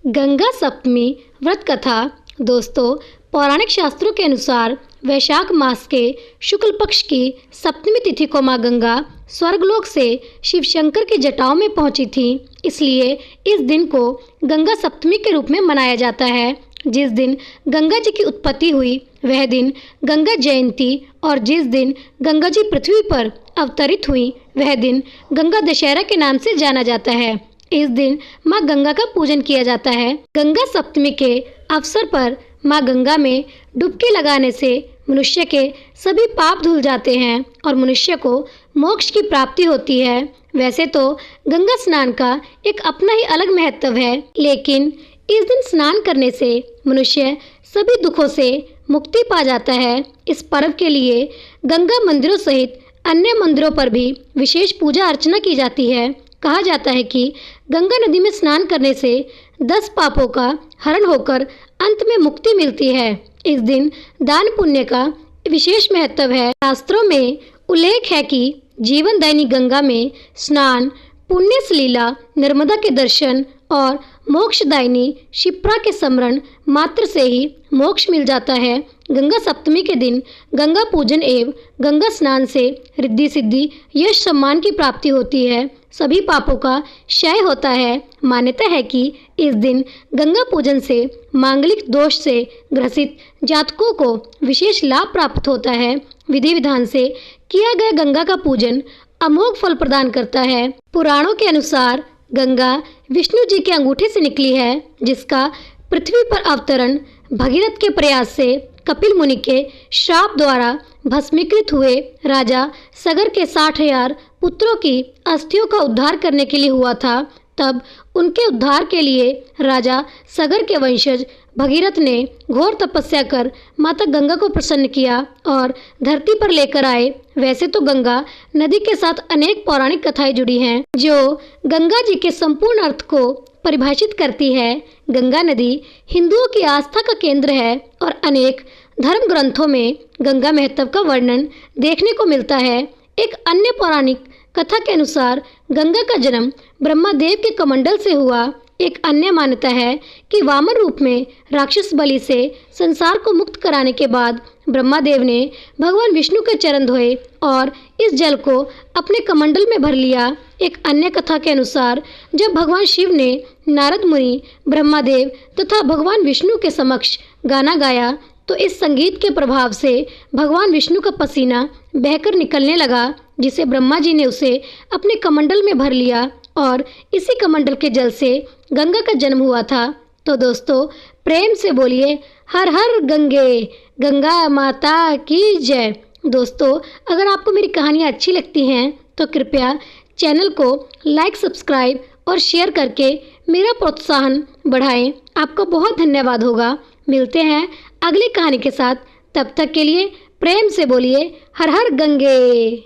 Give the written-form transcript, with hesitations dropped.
गंगा सप्तमी व्रत कथा। दोस्तों, पौराणिक शास्त्रों के अनुसार वैशाख मास के शुक्ल पक्ष की सप्तमी तिथि को मां गंगा स्वर्गलोक से शिव शंकर की जटाओं में पहुंची थी। इसलिए इस दिन को गंगा सप्तमी के रूप में मनाया जाता है। जिस दिन गंगा जी की उत्पत्ति हुई वह दिन गंगा जयंती, और जिस दिन गंगा जी पृथ्वी पर अवतरित हुई वह दिन गंगा दशहरा के नाम से जाना जाता है। इस दिन मां गंगा का पूजन किया जाता है। गंगा सप्तमी के अवसर पर मां गंगा में डुबकी लगाने से मनुष्य के सभी पाप धुल जाते हैं और मनुष्य को मोक्ष की प्राप्ति होती है। वैसे तो गंगा स्नान का एक अपना ही अलग महत्व है, लेकिन इस दिन स्नान करने से मनुष्य सभी दुखों से मुक्ति पा जाता है। इस पर्व के लिए गंगा मंदिरों सहित अन्य मंदिरों पर भी विशेष पूजा अर्चना की जाती है। कहा जाता है कि गंगा नदी में स्नान करने से 10 पापों का हरण होकर अंत में मुक्ति मिलती है। इस दिन दान पुण्य का विशेष महत्व है। शास्त्रों में उल्लेख है कि जीवनदायिनी गंगा में स्नान, पुण्य सलीला, नर्मदा के दर्शन और मोक्षदायिनी शिप्रा के स्मरण मात्र से ही मोक्ष मिल जाता है। गंगा सप्तमी के दिन गंगा पूजन एवं गंगा स्नान से रिद्धि सिद्धि, यश, सम्मान की प्राप्ति होती है। सभी पापों का क्षय होता है। मान्यता है कि इस दिन गंगा पूजन से मांगलिक दोष से ग्रसित जातकों को विशेष लाभ प्राप्त होता है। विधि विधान से किया गया गंगा का पूजन अमोघ फल प्रदान करता है। पुराणों के अनुसार गंगा विष्णु जी के अंगूठे से निकली है, जिसका पृथ्वी पर अवतरण भगीरथ के प्रयास से कपिल मुनि के श्राप द्वारा भस्मीकृत हुए राजा सगर के 60,000 पुत्रों की अस्थियों का उद्धार करने के लिए हुआ था। तब उनके उद्धार के लिए राजा सगर के वंशज भगीरथ ने घोर तपस्या कर माता गंगा को प्रसन्न किया और धरती पर लेकर आए। वैसे तो गंगा नदी के साथ अनेक पौराणिक कथाएं जुड़ी हैं, जो गंगा जी के संपूर्ण अर्थ को परिभाषित करती है। गंगा नदी हिंदुओं की आस्था का केंद्र है और अनेक धर्म ग्रंथों में गंगा महत्व का वर्णन देखने को मिलता है। एक अन्य पौराणिक कथा के अनुसार गंगा का जन्म ब्रह्मादेव के कमंडल से हुआ। एक अन्य मान्यता है कि वामन रूप में राक्षस बलि से संसार को मुक्त कराने के बाद ब्रह्मादेव ने भगवान विष्णु के चरण धोए और इस जल को अपने कमंडल में भर लिया। एक अन्य कथा के अनुसार जब भगवान शिव ने नारद मुनि, ब्रह्मादेव तथा भगवान विष्णु के समक्ष गाना गाया तो इस संगीत के प्रभाव से भगवान विष्णु का पसीना बहकर निकलने लगा, जिसे ब्रह्मा जी ने उसे अपने कमंडल में भर लिया और इसी कमंडल के जल से गंगा का जन्म हुआ था। तो दोस्तों, प्रेम से बोलिए हर हर गंगे, गंगा माता की जय। दोस्तों, अगर आपको मेरी कहानियाँ अच्छी लगती हैं तो कृपया चैनल को लाइक, सब्सक्राइब और शेयर करके मेरा प्रोत्साहन बढ़ाएं। आपका बहुत धन्यवाद होगा। मिलते हैं अगली कहानी के साथ। तब तक के लिए प्रेम से बोलिए हर हर गंगे।